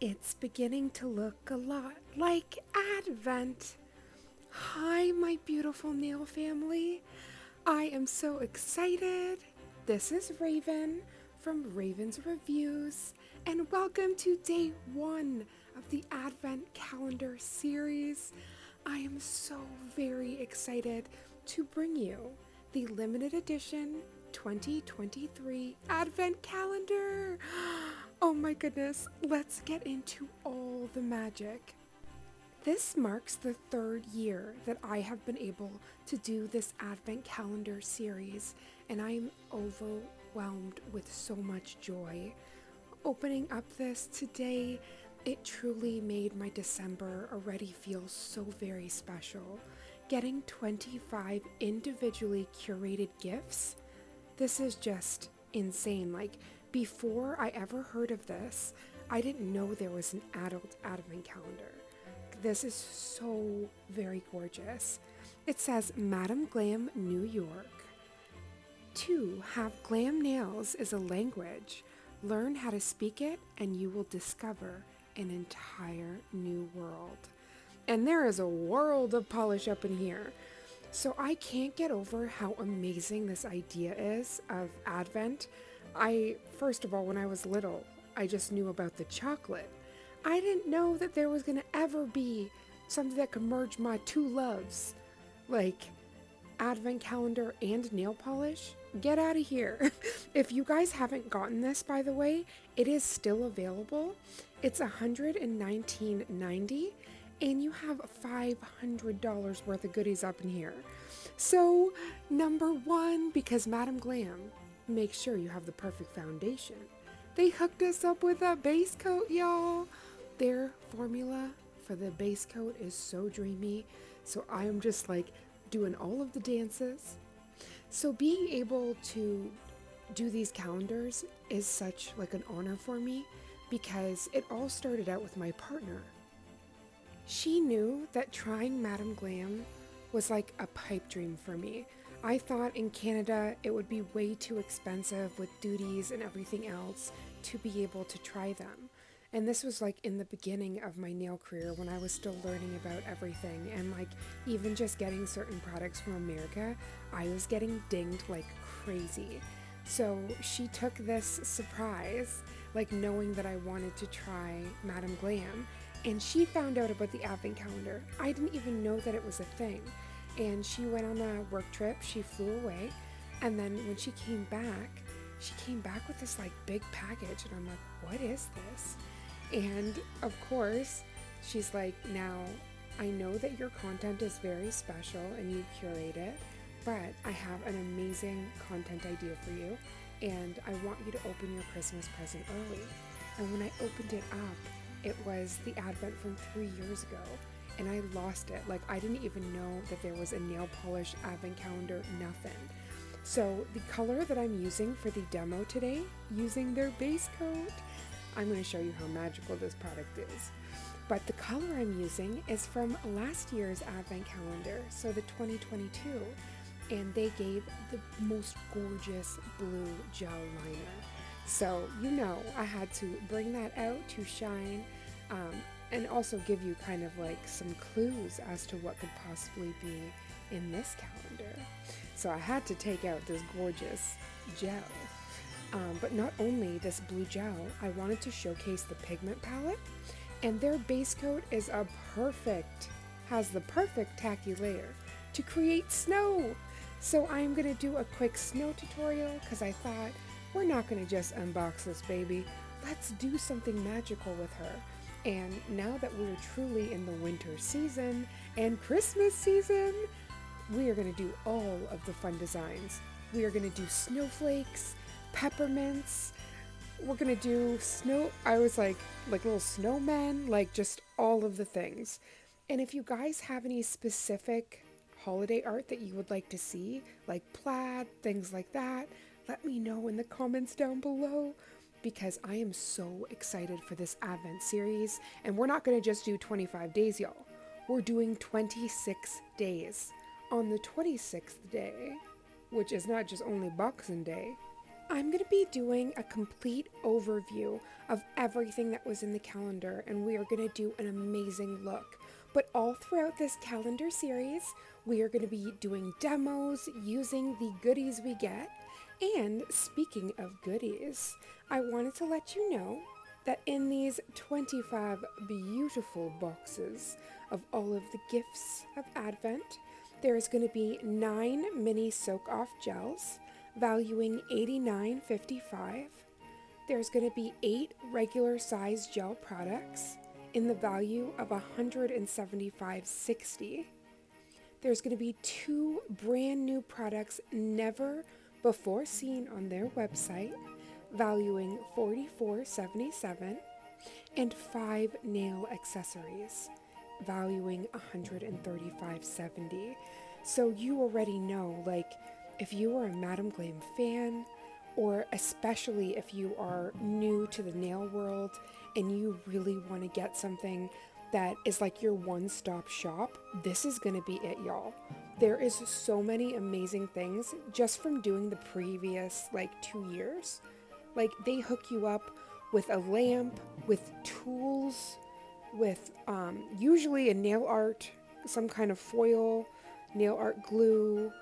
It's beginning to look a lot like Advent. Hi, my beautiful nail family. I am so excited. This is Raven from Raven's Reviews, and welcome to day one of the Advent Calendar series. I am so very excited to bring you the limited edition 2023 Advent Calendar. Oh my goodness, let's get into all the magic. This marks the third year that I have been able to do this Advent Calendar series, and I'm overwhelmed with so much joy. Opening up this today, it truly made my December already feel so very special. Getting 25 individually curated gifts, this is just insane. Like, before I ever heard of this, I didn't know there was an adult Advent calendar. This is so very gorgeous. It says, Madam Glam, New York. 2. Have glam nails is a language. Learn how to speak it and you will discover an entire new world. And there is a world of polish up in here. So I can't get over how amazing this idea is of Advent. First of all, when I was little, I just knew about the chocolate. I didn't know that there was going to ever be something that could merge my two loves, like Advent calendar and nail polish. Get out of here. If you guys haven't gotten this, by the way, it is still available. It's $119.90, and you have $500 worth of goodies up in here. So, number one, because Madam Glam, make sure you have the perfect foundation. They hooked us up with a base coat, y'all. Their formula for the base coat is so dreamy. So I am just like doing all of the dances. So being able to do these calendars is such like an honor for me because it all started out with my partner. She knew that trying Madam Glam was like a pipe dream for me. I thought in Canada it would be way too expensive with duties and everything else to be able to try them. And this was like in the beginning of my nail career when I was still learning about everything, and like even just getting certain products from America, I was getting dinged like crazy. So she took this surprise, like knowing that I wanted to try Madam Glam, and she found out about the Advent calendar. I didn't even know that it was a thing. And she went on a work trip, she flew away, and then when she came back with this like big package, and I'm like, what is this? And of course, she's like, now I know that your content is very special and you curate it, but I have an amazing content idea for you, and I want you to open your Christmas present early. And when I opened it up, it was the Advent from 3 years ago. And I lost it. Like, I didn't even know that there was a nail polish Advent calendar, nothing. So the color that I'm using for the demo today, using their base coat, I'm going to show you how magical this product is. But the color I'm using is from last year's Advent calendar, so the 2022. And they gave the most gorgeous blue gel liner. So, you know, I had to bring that out to shine. And also give you kind of like some clues as to what could possibly be in this calendar. So I had to take out this gorgeous gel. But not only this blue gel, I wanted to showcase the pigment palette, and their base coat has the perfect tacky layer to create snow. So I'm gonna do a quick snow tutorial because I thought we're not gonna just unbox this baby. Let's do something magical with her. And now that we're truly in the winter season and Christmas season, we are going to do all of the fun designs. We are going to do snowflakes, peppermints, we're going to do like little snowmen, like just all of the things. And if you guys have any specific holiday art that you would like to see, like plaid, things like that, let me know in the comments down below. Because I am so excited for this Advent series, and we're not going to just do 25 days, y'all. We're doing 26 days. On the 26th day, which is not just only Boxing Day, I'm going to be doing a complete overview of everything that was in the calendar, and we are going to do an amazing look. But all throughout this calendar series, we are going to be doing demos using the goodies we get. And speaking of goodies, I wanted to let you know that in these 25 beautiful boxes of all of the gifts of Advent, there is going to be 9 mini soak-off gels valuing $89.55. There's going to be 8 regular size gel products in the value of $175.60. There's going to be 2 brand new products never before seen on their website, valuing $44.77, and 5 nail accessories, valuing $135.70. So you already know, like, if you are a Madam Glam fan, or especially if you are new to the nail world and you really want to get something that is like your one-stop shop, this is going to be it, y'all. There is so many amazing things just from doing the previous 2 years. Like, they hook you up with a lamp, with tools, with usually a nail art, some kind of foil, nail art glue,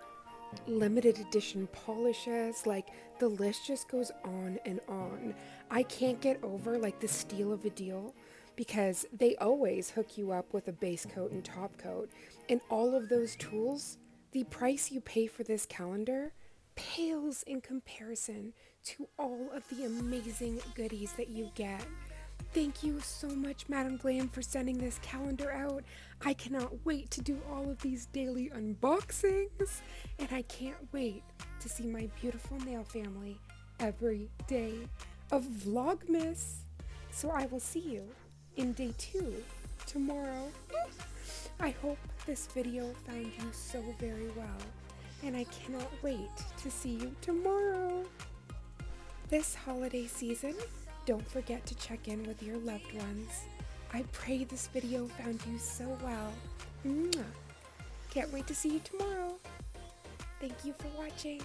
limited edition polishes. Like, the list just goes on and on. I can't get over the steal of a deal, because they always hook you up with a base coat and top coat, and all of those tools, the price you pay for this calendar pales in comparison to all of the amazing goodies that you get. Thank you so much, Madam Glam, for sending this calendar out. I cannot wait to do all of these daily unboxings, and I can't wait to see my beautiful nail family every day of Vlogmas. So I will see you in day 2 tomorrow. I hope this video found you so very well, and I cannot wait to see you tomorrow. This holiday season, don't forget to check in with your loved ones. I pray this video found you so well. Mwah. Can't wait to see you tomorrow. Thank you for watching.